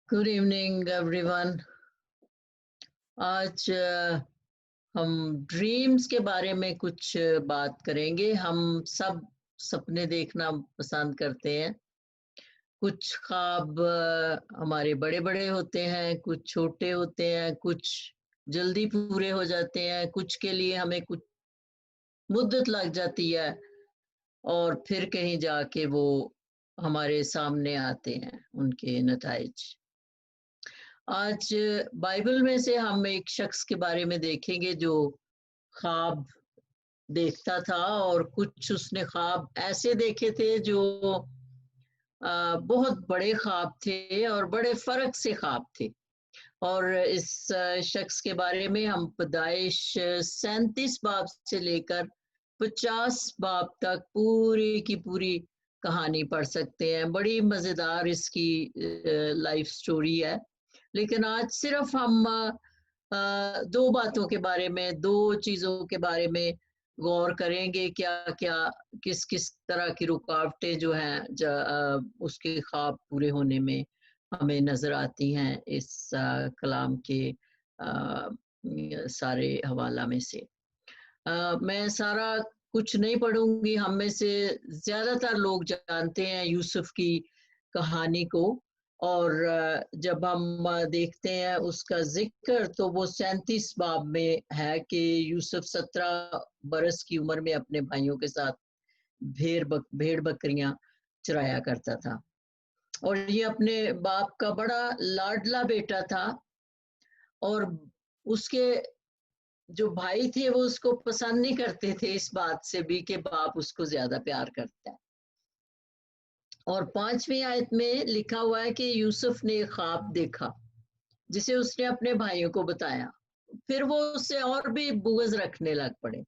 Good evening everyone. आज हम dreams के बारे में कुछ बात करेंगे। हम सब सपने देखना पसंद करते हैं। कुछ ख्वाब हमारे बड़े बड़े होते हैं, कुछ छोटे होते हैं, कुछ जल्दी पूरे हो जाते हैं, कुछ के लिए हमें कुछ मुद्दत लग जाती है और फिर कहीं जाके वो हमारे सामने आते हैं उनके नताइज। आज बाइबल में से हम एक शख्स के बारे में देखेंगे जो ख्वाब देखता था, और कुछ उसने ख्वाब ऐसे देखे थे जो बहुत बड़े ख्वाब थे और बड़े फर्क से ख्वाब थे। और इस शख्स के बारे में हम पैदाइश 37 बाब से लेकर 50 बाब तक पूरी की पूरी कहानी पढ़ सकते हैं। बड़ी मज़ेदार इसकी लाइफ स्टोरी है। लेकिन आज सिर्फ हम दो बातों के बारे में, दो चीज़ों के बारे में गौर करेंगे। क्या क्या किस किस तरह की रुकावटें जो हैं उसके ख्वाब पूरे होने में हमें नज़र आती हैं इस कलाम के सारे हवाला में से। मैं सारा कुछ नहीं पढ़ूंगी। हम में से ज़्यादातर लोग जानते हैं यूसुफ की कहानी को, और जब हम देखते हैं उसका जिक्र तो वो 37 बाब में है कि यूसुफ 17 बरस की उम्र में अपने भाइयों के साथ भेड़ बकरियां चराया करता था। और ये अपने बाप का बड़ा लाडला बेटा था, और उसके जो भाई थे वो उसको पसंद नहीं करते थे इस बात से भी कि बाप उसको ज्यादा प्यार करता है। और 5वीं आयत में लिखा हुआ है कि यूसुफ ने एक ख्वाब देखा जिसे उसने अपने भाइयों को बताया। फिर वो उससे और भी बुग़्ज़ रखने लग पड़े।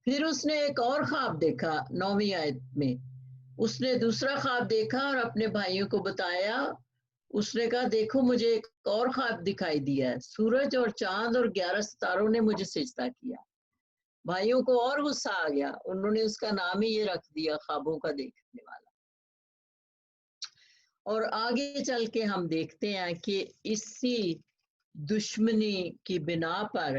फिर उसने एक और ख्वाब देखा। 9वीं आयत में उसने दूसरा ख्वाब देखा और अपने भाइयों को बताया। उसने कहा, देखो मुझे एक और ख्वाब दिखाई दिया है। सूरज और चांद और 11 सितारों ने मुझे सिजदा किया। भाइयों को और गुस्सा आ गया। उन्होंने उसका नाम ही ये रख दिया, ख्वाबों का देखने वाला। और आगे चल के हम देखते हैं कि इसी दुश्मनी की बिना पर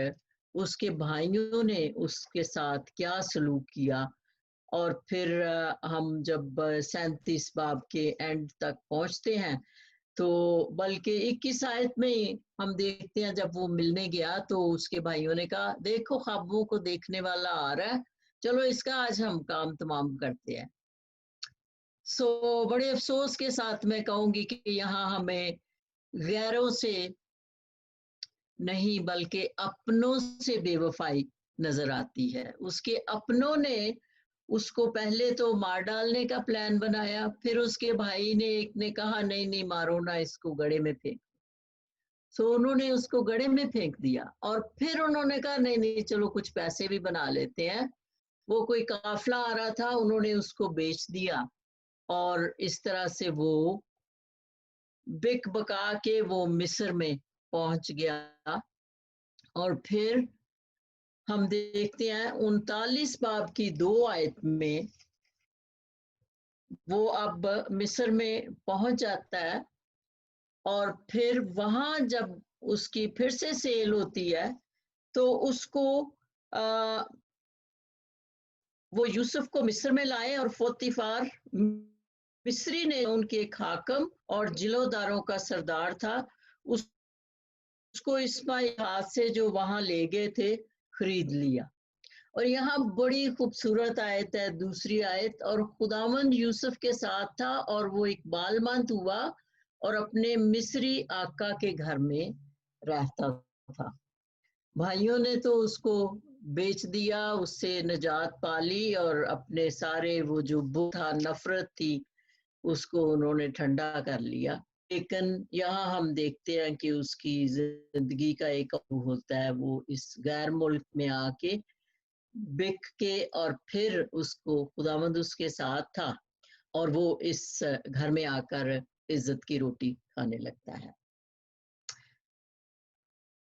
उसके भाइयों ने उसके साथ क्या सलूक किया। और फिर हम जब 37 बाब के एंड तक पहुंचते हैं तो बल्कि 21 आयत में ही हम देखते हैं जब वो मिलने गया तो उसके भाइयों ने कहा, देखो ख्वाबों को देखने वाला आ रहा है, चलो इसका आज हम काम तमाम करते हैं। बड़े अफसोस के साथ मैं कहूंगी कि यहाँ हमें गैरों से नहीं बल्कि अपनों से बेवफाई नजर आती है। उसके अपनों ने उसको पहले तो मार डालने का प्लान बनाया, फिर उसके भाई ने एक ने कहा, नहीं नहीं मारो ना, इसको गड्ढे में फेंक। उन्होंने उसको गड्ढे में फेंक दिया, और फिर उन्होंने कहा नहीं नहीं चलो कुछ पैसे भी बना लेते हैं। वो कोई काफिला आ रहा था, उन्होंने उसको बेच दिया, और इस तरह से वो बिक बका के वो मिस्र में पहुंच गया। और फिर हम देखते हैं 39 बाब की 2 आयत में वो अब मिस्र में पहुंच जाता है, और फिर वहां जब उसकी फिर से सेल होती है तो उसको वो यूसुफ को मिस्र में लाए, और पोतीफार मिस्री ने उनके एक हाकम और जिलोदारों का सरदार था, उसको इस्माइल हाथ से जो वहां ले गए थे खरीद लिया। और यहाँ बड़ी खूबसूरत आयत है, दूसरी आयत, और खुदावंद यूसुफ के साथ था और वो एक बालमंद हुआ और अपने मिस्री आका के घर में रहता था। भाइयों ने तो उसको बेच दिया, उससे निजात पाली, और अपने सारे वो जो बुत था, नफरत थी, उसको उन्होंने ठंडा कर लिया। लेकिन यहाँ हम देखते हैं कि उसकी जिंदगी का एक होता है, वो इस गैर मुल्क में आके बिक के, और फिर उसको खुदावंद उसके साथ था और वो इस घर में आकर इज्जत की रोटी खाने लगता है।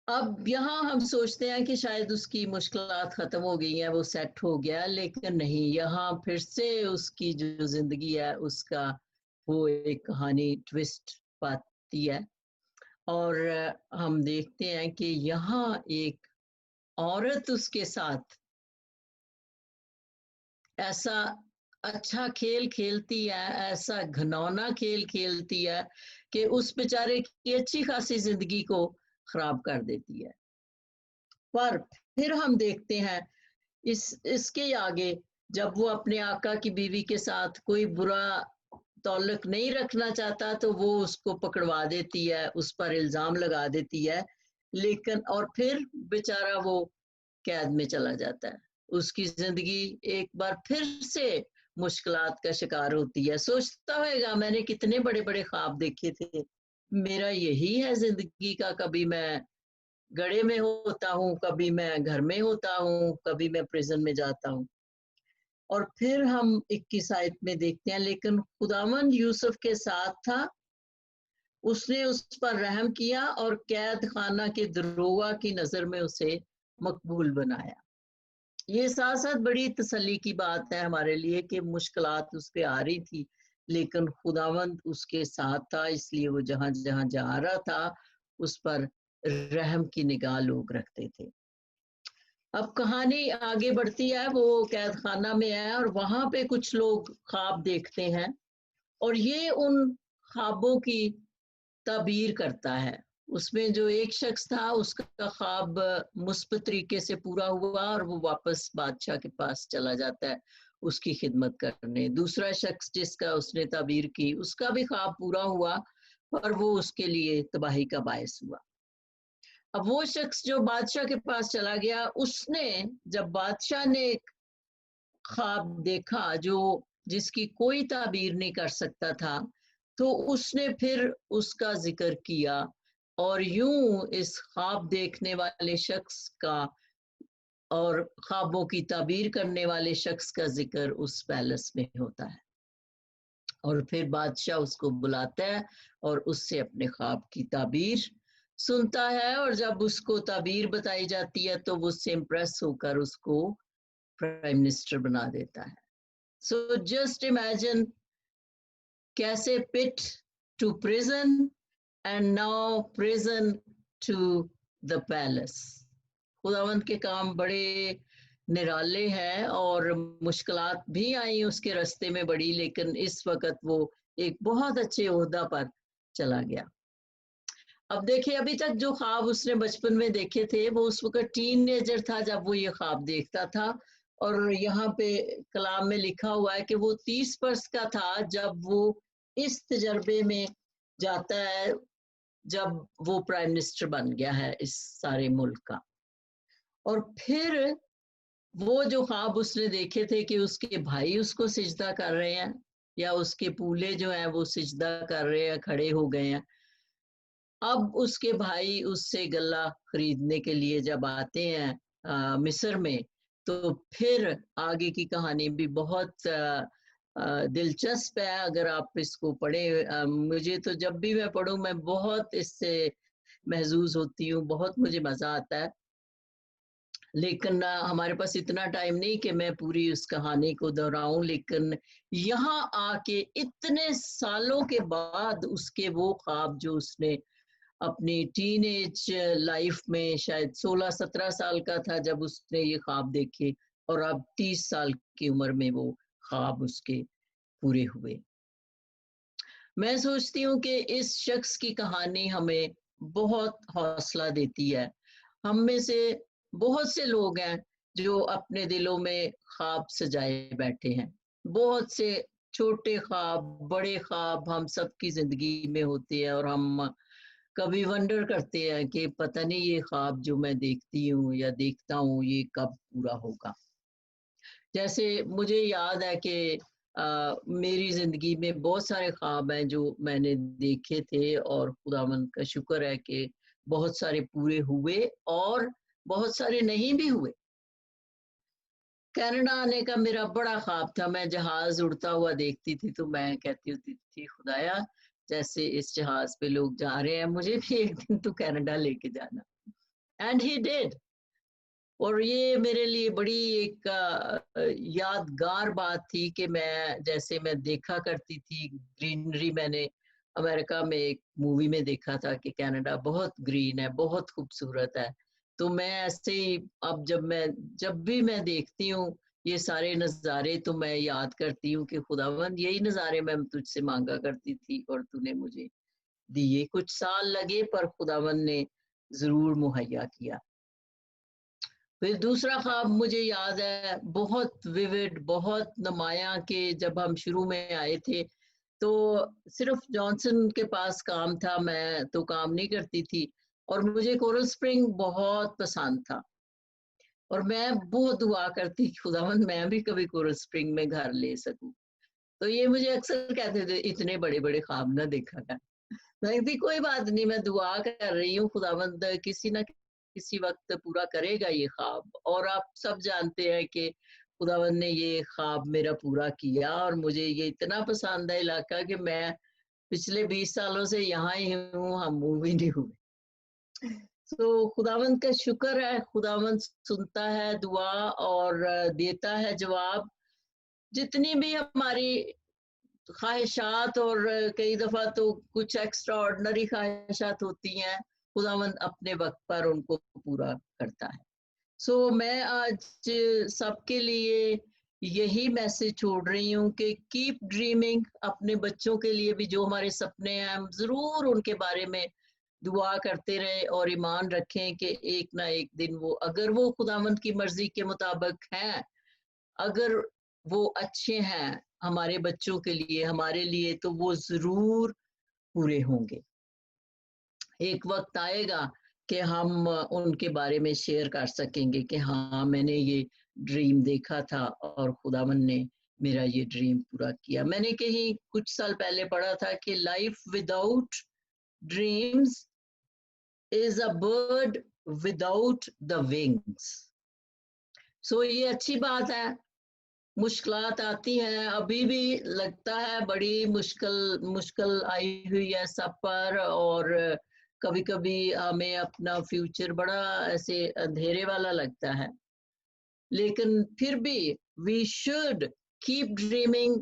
अब यहाँ हम सोचते हैं कि शायद उसकी मुश्किलात खत्म हो गई हैं, वो सेट हो गया, लेकिन नहीं, यहाँ फिर से उसकी जो जिंदगी है उसका वो एक कहानी ट्विस्ट بڑھتی ہے اور ہم دیکھتے ہیں کہ یہاں ایک عورت اس کے ساتھ ایسا اچھا کھیل کھیلتی ہے، ایسا گھنونا کھیل کھیلتی ہے کہ اس بیچارے کی اچھی خاصی زندگی کو خراب کر دیتی ہے۔ پر پھر ہم دیکھتے ہیں اس کے آگے جب وہ اپنے آقا کی بیوی کے ساتھ کوئی برا تعلق نہیں رکھنا چاہتا تو وہ اس کو پکڑوا دیتی ہے، اس پر الزام لگا دیتی ہے، لیکن اور پھر بیچارہ وہ قید میں چلا جاتا ہے، اس کی زندگی ایک بار پھر سے مشکلات کا شکار ہوتی ہے۔ سوچتا ہوئے گا میں نے کتنے بڑے بڑے خواب دیکھے تھے، میرا یہی ہے زندگی کا، کبھی میں گڑھے میں ہوتا ہوں، کبھی میں گھر میں ہوتا ہوں، کبھی میں پریزن میں جاتا ہوں۔ اور پھر ہم 21 آیت میں دیکھتے ہیں لیکن خداوند یوسف کے ساتھ تھا، اس نے اس پر رحم کیا اور قید خانہ کے دروغہ کی نظر میں اسے مقبول بنایا۔ یہ ساتھ ساتھ بڑی تسلی کی بات ہے ہمارے لیے کہ مشکلات اس پہ آ رہی تھی لیکن خداوند اس کے ساتھ تھا، اس لیے وہ جہاں جہاں جا رہا تھا اس پر رحم کی نگاہ لوگ رکھتے تھے۔ اب کہانی آگے بڑھتی ہے، وہ قید خانہ میں ہے اور وہاں پہ کچھ لوگ خواب دیکھتے ہیں اور یہ ان خوابوں کی تعبیر کرتا ہے۔ اس میں جو ایک شخص تھا اس کا خواب مثبت طریقے سے پورا ہوا اور وہ واپس بادشاہ کے پاس چلا جاتا ہے اس کی خدمت کرنے۔ دوسرا شخص جس کا اس نے تعبیر کی اس کا بھی خواب پورا ہوا اور وہ اس کے لیے تباہی کا باعث ہوا۔ اب وہ شخص جو بادشاہ کے پاس چلا گیا، اس نے جب بادشاہ نے ایک خواب دیکھا جو جس کی کوئی تعبیر نہیں کر سکتا تھا تو اس نے پھر اس کا ذکر کیا اور یوں اس خواب دیکھنے والے شخص کا اور خوابوں کی تعبیر کرنے والے شخص کا ذکر اس پیلس میں ہوتا ہے اور پھر بادشاہ اس کو بلاتا ہے اور اس سے اپنے خواب کی تعبیر سنتا ہے اور جب اس کو تعبیر بتائی جاتی ہے تو وہ اس سے امپریس ہو کر اس کو پرائم منسٹر بنا دیتا ہے۔ سو جسٹ امیجن کیسے pit to prison and now prison to the palace. خداوند کے کام بڑے نرالے ہیں اور مشکلات بھی آئیں اس کے راستے میں بڑی، لیکن اس وقت وہ ایک بہت اچھے عہدہ پر چلا گیا۔ اب دیکھیں ابھی تک جو خواب اس نے بچپن میں دیکھے تھے وہ اس وقت ٹین ایجر تھا جب وہ یہ خواب دیکھتا تھا اور یہاں پہ کلام میں لکھا ہوا ہے کہ وہ 30 برس کا تھا جب وہ اس تجربے میں جاتا ہے، جب وہ پرائم منسٹر بن گیا ہے اس سارے ملک کا۔ اور پھر وہ جو خواب اس نے دیکھے تھے کہ اس کے بھائی اس کو سجدہ کر رہے ہیں یا اس کے پولے جو ہیں وہ سجدہ کر رہے ہیں، کھڑے ہو گئے ہیں، اب اس کے بھائی اس سے غلہ خریدنے کے لیے جب آتے ہیں مصر میں تو پھر آگے کی کہانی بھی بہت دلچسپ ہے اگر آپ اس کو پڑھیں۔ مجھے تو جب بھی میں پڑھوں میں بہت اس سے محظوظ ہوتی ہوں، بہت مجھے مزہ آتا ہے، لیکن ہمارے پاس اتنا ٹائم نہیں کہ میں پوری اس کہانی کو دہراؤں، لیکن یہاں آ کے اتنے سالوں کے بعد اس کے وہ خواب جو اس نے اپنی ٹین ایج لائف میں شاید 16-17 سال کا تھا جب اس نے یہ خواب دیکھے اور اب 30 سال کی عمر میں وہ خواب اس کے پورے ہوئے۔ میں سوچتی ہوں کہ اس شخص کی کہانی ہمیں بہت حوصلہ دیتی ہے۔ ہم میں سے بہت سے لوگ ہیں جو اپنے دلوں میں خواب سجائے بیٹھے ہیں، بہت سے چھوٹے خواب بڑے خواب ہم سب کی زندگی میں ہوتے ہیں اور ہم کبھی ونڈر کرتے ہیں کہ پتہ نہیں یہ خواب جو میں دیکھتی ہوں یا دیکھتا ہوں یہ کب پورا ہوگا۔ جیسے مجھے یاد ہے کہ میری زندگی میں بہت سارے خواب ہیں جو میں نے دیکھے تھے اور خداوند کا شکر ہے کہ بہت سارے پورے ہوئے اور بہت سارے نہیں بھی ہوئے۔ کینیڈا آنے کا میرا بڑا خواب تھا، میں جہاز اڑتا ہوا دیکھتی تھی تو میں کہتی ہوتی تھی خدایا جیسے اس جہاز پہ لوگ جا رہے ہیں مجھے بھی ایک دن تو کینیڈا لے کے جانا، اینڈ ہی ڈیڈ۔ اور یہ میرے لیے بڑی ایک یادگار بات تھی کہ میں جیسے میں دیکھا کرتی تھی گرینری، میں نے अमेरिका में एक मूवी में देखा था कि कनाडा बहुत ग्रीन है, बहुत खूबसूरत है। तो मैं ऐसे ही अब जब भी मैं देखती हूँ ये सारे नज़ारे, तो मैं याद करती हूँ कि खुदावंद यही नज़ारे मैं तुझसे माँगा करती थी और तूने मुझे दिए। कुछ साल लगे पर खुदावंद ने ज़रूर मुहैया किया। फिर दूसरा ख्वाब मुझे याद है, बहुत विविड, बहुत नुमायाँ, कि जब हम शुरू में आए थे तो सिर्फ जॉनसन के पास काम था, मैं तो काम नहीं करती थी, और मुझे कोरल स्प्रिंग बहुत पसंद था और मैं बहुत दुआ करती खुदावंद मैं भी कभी कोरल स्प्रिंग में घर ले सकूं। तो ये मुझे अक्सर कहते थे इतने बड़े बड़े ख्वाब ना देखा कर। मैं कहती कोई बात नहीं, मैं दुआ कर रही हूँ, खुदावंद किसी ना किसी वक्त पूरा करेगा ये ख्वाब। और आप सब जानते हैं कि खुदावंद ने ये ख्वाब मेरा पूरा किया और मुझे ये इतना पसंद है इलाका कि मैं पिछले 20 सालों से यहाँ ही हूँ, हम मूव ही नहीं हुए। तो खुदावंद का शुक्र है, खुदावंद सुनता है दुआ और देता है जवाब। जितनी भी हमारी ख्वाहिशात, और कई दफा तो कुछ एक्स्ट्रा ऑर्डिनरी ख्वाहिशात होती हैं, खुदावंद अपने वक्त पर उनको पूरा करता है। सो मैं आज सबके लिए यही मैसेज छोड़ रही हूँ कि कीप ड्रीमिंग। अपने बच्चों के लिए भी जो हमारे सपने हैं, हम जरूर उनके बारे में दुआ करते रहे और ईमान रखें कि एक ना एक दिन वो, अगर वो खुदावंद की मर्जी के मुताबिक हैं, अगर वो अच्छे हैं हमारे बच्चों के लिए, हमारे लिए, तो वो जरूर पूरे होंगे। एक वक्त आएगा कि हम उनके बारे में शेयर कर सकेंगे कि हाँ मैंने ये ड्रीम देखा था और खुदावन ने मेरा ये ड्रीम पूरा किया। मैंने कहीं कुछ साल पहले पढ़ा था कि life without dreams is a bird without the wings. So ये अच्छी बात है। मुश्किलात आती हैं, अभी भी लगता है बड़ी मुश्किल मुश्किल आई हुई है सब पर, और कभी कभी हमें अपना फ्यूचर बड़ा ऐसे अंधेरे वाला लगता है, लेकिन फिर भी वी शुड कीप ड्रीमिंग,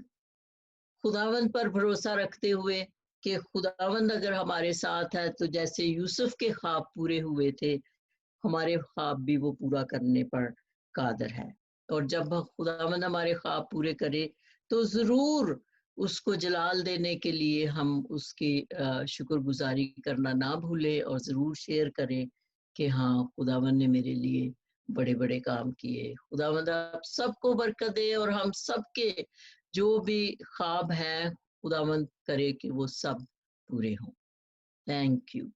खुदावंद पर भरोसा रखते हुए कि खुदावंद अगर हमारे साथ है तो जैसे यूसुफ के ख्वाब पूरे हुए थे, हमारे ख्वाब भी वो पूरा करने पर कादर है। और जब खुदावंद हमारे ख्वाब पूरे करे तो ज़रूर उसको जलाल देने के लिए हम उसकी शुक्रगुजारी करना ना भूलें और ज़रूर शेयर करें कि हाँ खुदावंद ने मेरे लिए बड़े बड़े काम किए। खुदावंद आप सबको बरकत दे और हम सबके जो भी ख्वाब हैं खुदावंद करे कि वो सब पूरे हों। Thank you.